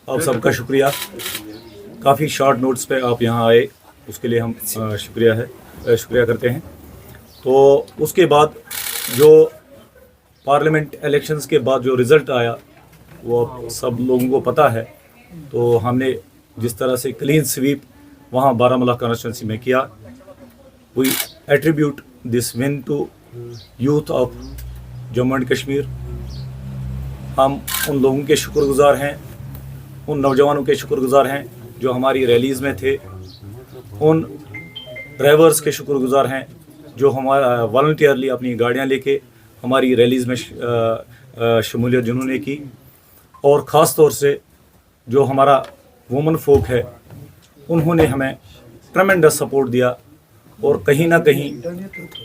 आप सबका शुक्रिया। काफ़ी शॉर्ट नोट्स पे आप यहाँ आए, उसके लिए हम शुक्रिया करते हैं। तो उसके बाद जो पार्लियामेंट इलेक्शंस के बाद जो रिज़ल्ट आया वो आप सब लोगों को पता है। तो हमने जिस तरह से क्लीन स्वीप वहाँ बारामूला कॉन्स्टिट्यूंसी में किया, we attribute this win to youth of Jammu and Kashmir. हम उन लोगों के शुक्रगुजार हैं, उन नौजवानों के शुक्रगुजार हैं जो हमारी रैलीज़ में थे, उन ड्राइवर्स के शुक्रगुजार हैं जो हमारा वॉलंटियरली अपनी गाड़ियां लेके हमारी रैलीज़ में शमूलियत जिन्होंने की, और ख़ास तौर से जो हमारा वुमन फोक है उन्होंने हमें ट्रेमेंडस सपोर्ट दिया। और कहीं ना कहीं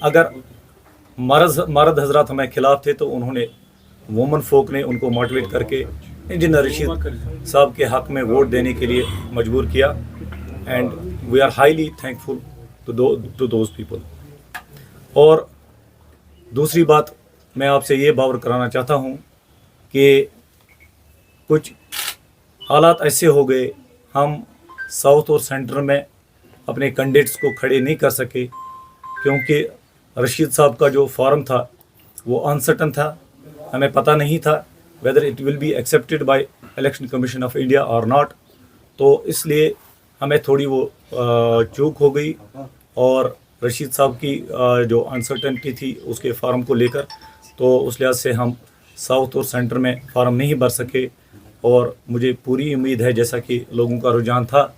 अगर मर्द हजरात हमें खिलाफ थे तो उन्होंने वुमन फोक ने उनको मोटिवेट करके इंजीनियर रशीद साहब के हक़ में वोट देने के लिए मजबूर किया। And we are highly thankful to those people. और दूसरी बात मैं आपसे ये बावर कराना चाहता हूँ कि कुछ हालात ऐसे हो गए, हम साउथ और सेंटर में अपने कैंडिडेट्स को खड़े नहीं कर सके क्योंकि रशीद साहब का जो फॉर्म था वो अनसर्टन था। हमें पता नहीं था whether it will be accepted by election commission of India और नॉट। तो इसलिए हमें थोड़ी वो चूक हो गई और रशीद साहब की जो अनसर्टनिटी थी उसके फार्म को लेकर, तो उस लिहाज से हम साउथ और सेंटर में फार्म नहीं भर सके। और मुझे पूरी उम्मीद है, जैसा कि लोगों का रुझान था,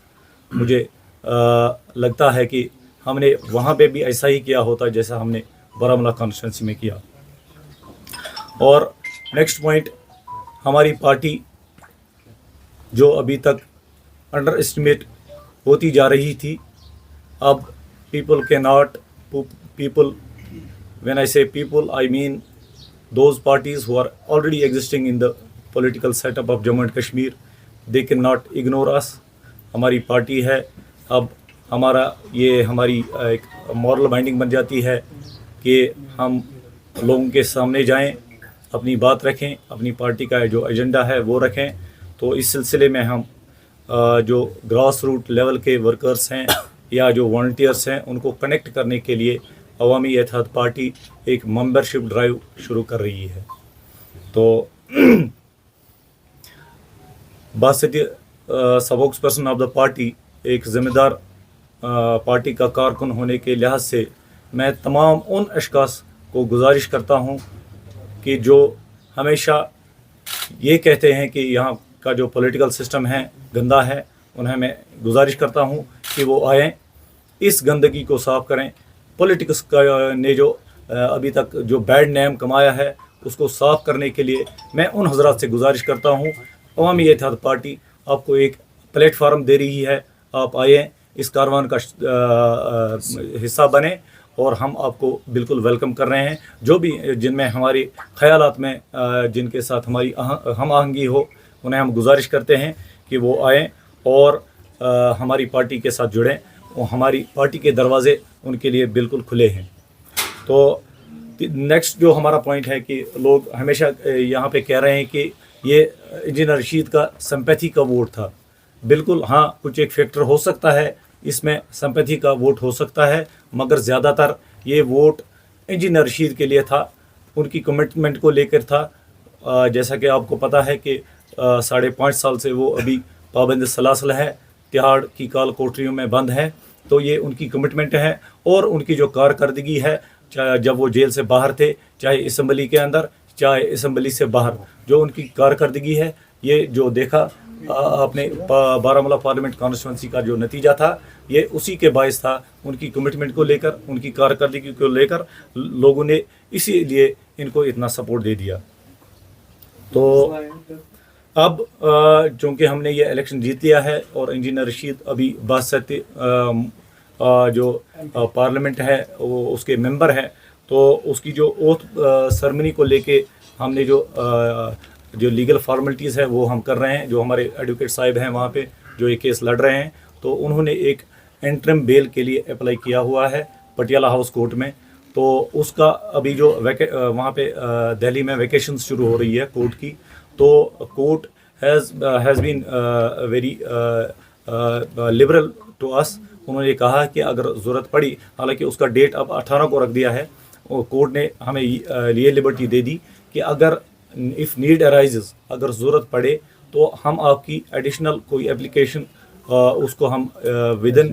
मुझे लगता है कि हमने वहाँ पे भी ऐसा ही किया होता जैसा हमने बारामूला कॉन्स्टिट्यूंसी में किया। और नेक्स्ट पॉइंट, हमारी पार्टी जो अभी तक अंडर एस्टिमेट होती जा रही थी, अब people, when I say people, I mean those parties who are already existing in the political setup of Jammu and Kashmir, they cannot ignore us. हमारी पार्टी है, अब हमारी एक मॉरल बाइंडिंग बन जाती है कि हम लोगों के सामने जाएं, अपनी बात रखें, अपनी पार्टी का जो एजेंडा है वो रखें। तो इस सिलसिले में हम जो ग्रास रूट लेवल के वर्कर्स हैं या जो वॉलंटियर्स हैं उनको कनेक्ट करने के लिए अवामी इत्तेहाद पार्टी एक मेंबरशिप ड्राइव शुरू कर रही है। तो Basit spokes person of the party, एक ज़िम्मेदार पार्टी का कारकुन होने के लिहाज से मैं तमाम उन अशखास को गुजारिश करता हूँ कि जो हमेशा ये कहते हैं कि यहाँ का जो पॉलिटिकल सिस्टम है गंदा है, उन्हें मैं गुजारिश करता हूँ कि वो आएँ, इस गंदगी को साफ़ करें। पॉलिटिक्स का ने जो अभी तक जो बैड नेम कमाया है उसको साफ़ करने के लिए मैं उन हजरात से गुजारिश करता हूँ, अवामी इत्तेहाद पार्टी आपको एक प्लेटफार्म दे रही है, आप आएँ, इस कारवान का हिस्सा बने और हम आपको बिल्कुल वेलकम कर रहे हैं। जो भी जिनमें हमारी ख़यालात में जिनके साथ हमारी हम आहंगी हो, उन्हें हम गुजारिश करते हैं कि वो आएँ और हमारी पार्टी के साथ जुड़ें। और हमारी पार्टी के दरवाज़े उनके लिए बिल्कुल खुले हैं। तो नेक्स्ट जो हमारा पॉइंट है कि लोग हमेशा यहाँ पे कह रहे हैं कि ये इंजीनियर रशीद का सिंपैथी का वोट था। बिल्कुल हाँ, कुछ एक फैक्टर हो सकता है, इसमें सिंपैथी का वोट हो सकता है, मगर ज़्यादातर ये वोट इंजीनियर रशीद के लिए था, उनकी कमिटमेंट को लेकर था। जैसा कि आपको पता है कि 5.5 साल से वो अभी पाबंद सलासल है, तिहाड़ की काल कोठरियों में बंद है। तो ये उनकी कमिटमेंट है और उनकी जो कारकर्दगी है, चाहे जब वो जेल से बाहर थे, चाहे असम्बली के अंदर, चाहे असम्बली से बाहर, जो उनकी कारकर्दगी है, ये जो देखा आपने बारामूला पार्लियामेंट कॉन्स्टिट्यूंसी का जो नतीजा था, ये उसी के बायस था। उनकी कमिटमेंट को लेकर, उनकी कारकर्दगी को लेकर लोगों ने इसीलिए इनको इतना सपोर्ट दे दिया। तो अब चूँकि हमने ये इलेक्शन जीत लिया है और इंजीनियर रशीद अभी बासती जो पार्लियामेंट है वो उसके मेंबर हैं, तो उसकी जो ओथ सेरेमनी को लेके हमने जो लीगल फॉर्मेलिटीज़ है वो हम कर रहे हैं। जो हमारे एडवोकेट साहब हैं वहाँ पे जो ये केस लड़ रहे हैं, तो उन्होंने एक इंटरिम बेल के लिए अप्लाई किया हुआ है पटियाला हाउस कोर्ट में। तो उसका अभी जो वहाँ पे दिल्ली में वैकेशन शुरू हो रही है कोर्ट की, तो court has been very liberal to us. उन्होंने कहा कि अगर ज़रूरत पड़ी, हालांकि उसका डेट अब 18 को रख दिया है, और कोर्ट ने हमें ये लिबर्टी दे दी कि अगर इफ़ नीड अराइजेस, अगर ज़रूरत पड़े तो हम आपकी एडिशनल कोई एप्लीकेशन उसको हम विदिन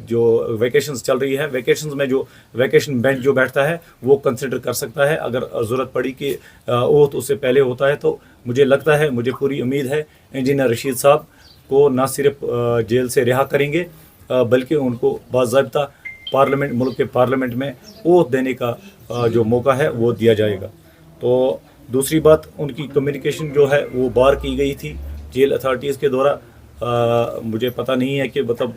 जो वैकेशंस चल रही है, वैकेशंस में जो वैकेशन बेंच जो बैठता है वो कंसिडर कर सकता है। अगर ज़रूरत पड़ी कि ओथ उससे पहले होता है, तो मुझे लगता है, मुझे पूरी उम्मीद है इंजीनियर रशीद साहब को ना सिर्फ जेल से रिहा करेंगे, बल्कि उनको बाज़ाब्ता पार्लियामेंट, मुल्क के पार्लियामेंट में ओथ देने का जो मौका है वो दिया जाएगा। तो दूसरी बात, उनकी कम्युनिकेशन जो है वो बार की गई थी जेल अथॉरिटीज़ के द्वारा। मुझे पता नहीं है कि मतलब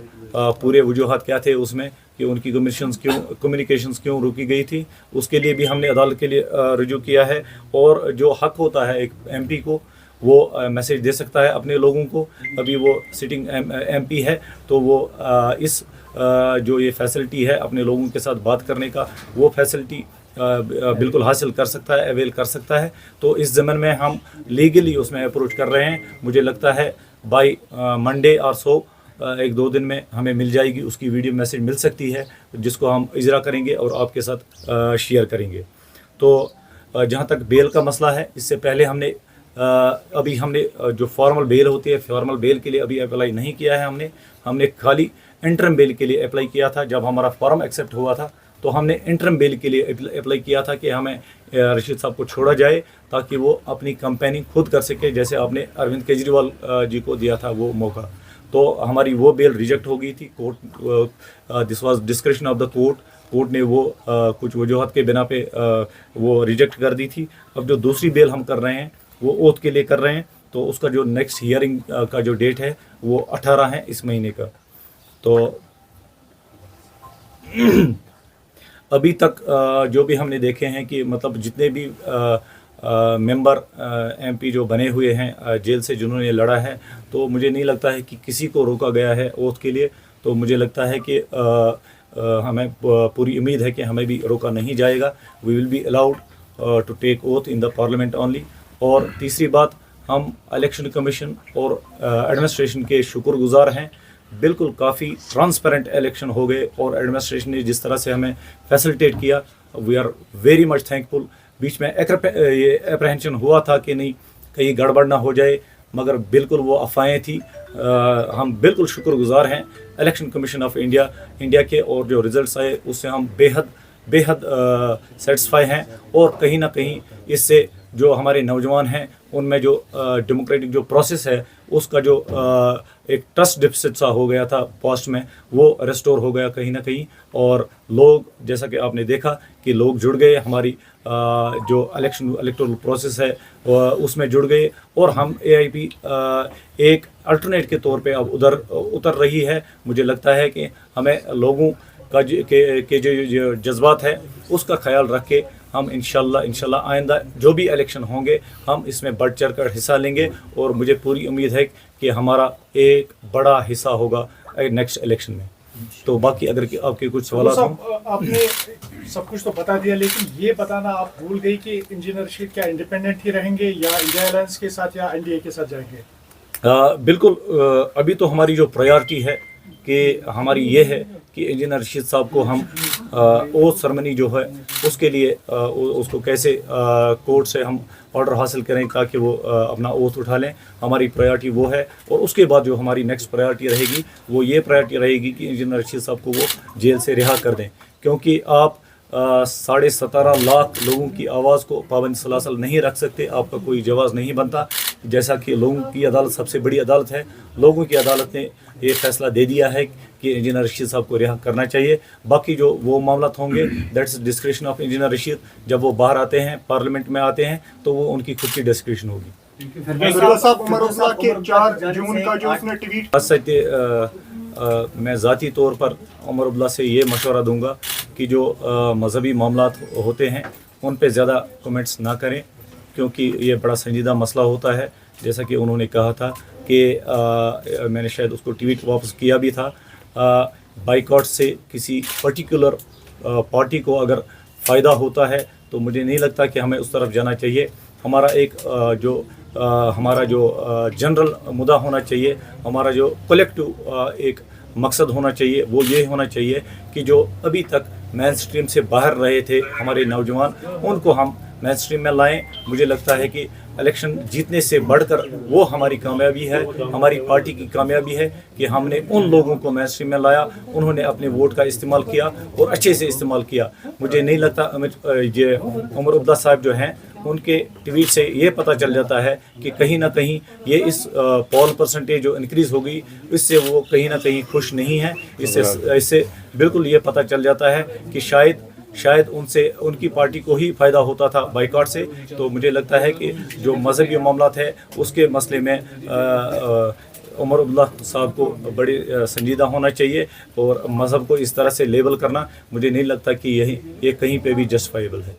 पूरे वजूहात क्या थे उसमें कि उनकी कम्युनिकेशंस क्यों रोकी गई थी। उसके लिए भी हमने अदालत के लिए रुजू किया है, और जो हक होता है एक एमपी को, वो मैसेज दे सकता है अपने लोगों को। अभी वो सिटिंग एमपी है, तो वो इस जो ये फैसिलिटी है अपने लोगों के साथ बात करने का, वो फैसिलिटी बिल्कुल हासिल कर सकता है, अवेल कर सकता है। तो इस ज़मन में हम लीगली उसमें अप्रोच कर रहे हैं। मुझे लगता है बाई मंडे और सो 1-2 दिन में हमें मिल जाएगी, उसकी वीडियो मैसेज मिल सकती है, जिसको हम इजरा करेंगे और आपके साथ शेयर करेंगे। तो जहाँ तक बेल का मसला है, इससे पहले हमने अभी हमने जो फॉर्मल बेल होती है, फॉर्मल बेल के लिए अभी अप्लाई नहीं किया है। हमने खाली इंटरम बेल के लिए अप्लाई किया था। जब हमारा फॉर्म एक्सेप्ट हुआ था तो हमने इंटरम बेल के लिए अप्लाई किया था कि हमें रशीद साहब को छोड़ा जाए, ताकि वो अपनी कंपेनिंग खुद कर सके, जैसे आपने अरविंद केजरीवाल जी को दिया था वो मौका। तो हमारी वो बेल रिजेक्ट हो गई थी। Court, this was description of the court. Court ने वो कुछ वजूहत के बिना पे वो रिजेक्ट कर दी थी। अब जो दूसरी बेल हम कर रहे हैं वो ओथ के लिए कर रहे हैं, तो उसका जो नेक्स्ट हियरिंग का जो डेट है वो 18 है इस महीने का। तो अभी तक जो भी हमने देखे हैं कि मतलब जितने भी मेंबर एमपी जो बने हुए हैं जेल से, जिन्होंने लड़ा है, तो मुझे नहीं लगता है कि किसी को रोका गया है ओथ के लिए। तो मुझे लगता है कि हमें पूरी उम्मीद है कि हमें भी रोका नहीं जाएगा। We will be allowed to take oath in the parliament only. और तीसरी बात, हम इलेक्शन कमीशन और एडमिनिस्ट्रेशन के शुक्रगुजार हैं। बिल्कुल काफ़ी ट्रांसपेरेंट इलेक्शन हो गए, और एडमिनिस्ट्रेशन ने जिस तरह से हमें फैसिलिटेट किया, we are very much thankful. बीच में ये अप्रहेंशन हुआ था कि नहीं कहीं गड़बड़ ना हो जाए, मगर बिल्कुल वो अफवाहें थी। हम बिल्कुल शुक्रगुजार हैं इलेक्शन कमीशन ऑफ इंडिया के, और जो रिज़ल्ट्स आए उससे हम बेहद सेटिस्फाई हैं। और कहीं ना कहीं इससे जो हमारे नौजवान हैं उनमें जो डेमोक्रेटिक जो प्रोसेस है उसका जो एक ट्रस्ट डिफिसिट सा हो गया था पास्ट में, वो रेस्टोर हो गया कहीं ना कहीं। और लोग, जैसा कि आपने देखा कि लोग जुड़ गए, हमारी जो इलेक्टोरल प्रोसेस है उसमें जुड़ गए, और हम AIP एक अल्टरनेट के तौर पे अब उतर रही है। मुझे लगता है कि हमें लोगों का के जो जज्बात है उसका ख्याल रख के हम इंशाल्लाह आइंदा जो भी इलेक्शन होंगे हम इसमें बढ़ चढ़ कर हिस्सा लेंगे। और मुझे पूरी उम्मीद है कि हमारा एक बड़ा हिस्सा होगा नेक्स्ट इलेक्शन में। तो बाकी अगर आपके कुछ सवाल हों। आपने सब कुछ तो बता दिया, लेकिन ये बताना आप भूल गई कि इंजीनियर रशीद क्या इंडिपेंडेंट ही रहेंगे या इंडिया अलायंस के साथ या NDA के साथ जाएंगे? बिल्कुल, अभी तो हमारी जो प्रायोरिटी है कि हमारी ये है कि इंजीनियर रशीद साहब को हम ओथ सेरेमनी जो है उसके लिए उसको कैसे कोर्ट से हम ऑर्डर हासिल करें ताकि वो अपना ओथ उठा लें। हमारी प्रायोरिटी वो है। और उसके बाद जो हमारी नेक्स्ट प्रायोरिटी रहेगी वो ये प्रायोरिटी रहेगी कि इंजीनियर रशीद साहब को वो जेल से रिहा कर दें, क्योंकि आप 17.5 लाख लोगों की आवाज़ को पाबंद सलासल नहीं रख सकते। आपका कोई जवाब नहीं बनता। जैसा कि लोगों की अदालत सबसे बड़ी अदालत है, लोगों की अदालत ने ये फैसला दे दिया है कि इंजीनियर रशीद साहब को रिहा करना चाहिए। बाकी जो वो मामला होंगे that's description of engineer Rashid. जब वो बाहर आते हैं, पार्लियामेंट में आते हैं, तो वो उनकी खुद की डिस्क्रिप्शन होगी। मैं ज़ाती तौर पर उमर अब्दुल्ला से ये मशवरा दूंगा कि जो मजहबी मामलात होते हैं उन पे ज़्यादा कमेंट्स ना करें, क्योंकि ये बड़ा संजीदा मसला होता है। जैसा कि उन्होंने कहा था कि मैंने शायद उसको ट्वीट वापस किया भी था, बाइकआउट से किसी पर्टिकुलर पार्टी को अगर फ़ायदा होता है तो मुझे नहीं लगता कि हमें उस तरफ जाना चाहिए। हमारा एक जो हमारा जो जनरल मुद्दा होना चाहिए, हमारा जो कलेक्टिव एक मकसद होना चाहिए, वो ये होना चाहिए कि जो अभी तक मेन स्ट्रीम से बाहर रहे थे हमारे नौजवान, उनको हम मेन स्ट्रीम में लाएं। मुझे लगता है कि इलेक्शन जीतने से बढ़कर वो हमारी कामयाबी है, हमारी पार्टी की कामयाबी है कि हमने उन लोगों को मेन स्ट्रीम में लाया, उन्होंने अपने वोट का इस्तेमाल किया और अच्छे से इस्तेमाल किया। मुझे नहीं लगता ये उमर अब्दुल्ला साहब जो हैं, उनके ट्वीट से ये पता चल जाता है कि कहीं ना कहीं ये इस पोल परसेंटेज जो इंक्रीज़ हो गई, इससे वो कहीं ना कहीं खुश नहीं है। इससे बिल्कुल ये पता चल जाता है कि शायद उनसे उनकी पार्टी को ही फ़ायदा होता था बाइकआउट से। तो मुझे लगता है कि जो मजहबी मामलात है उसके मसले में उमर अब्दुल्ला साहब को बड़े संजीदा होना चाहिए, और मज़हब को इस तरह से लेबल करना मुझे नहीं लगता कि ये कहीं पे भी जस्टिफाइबल है।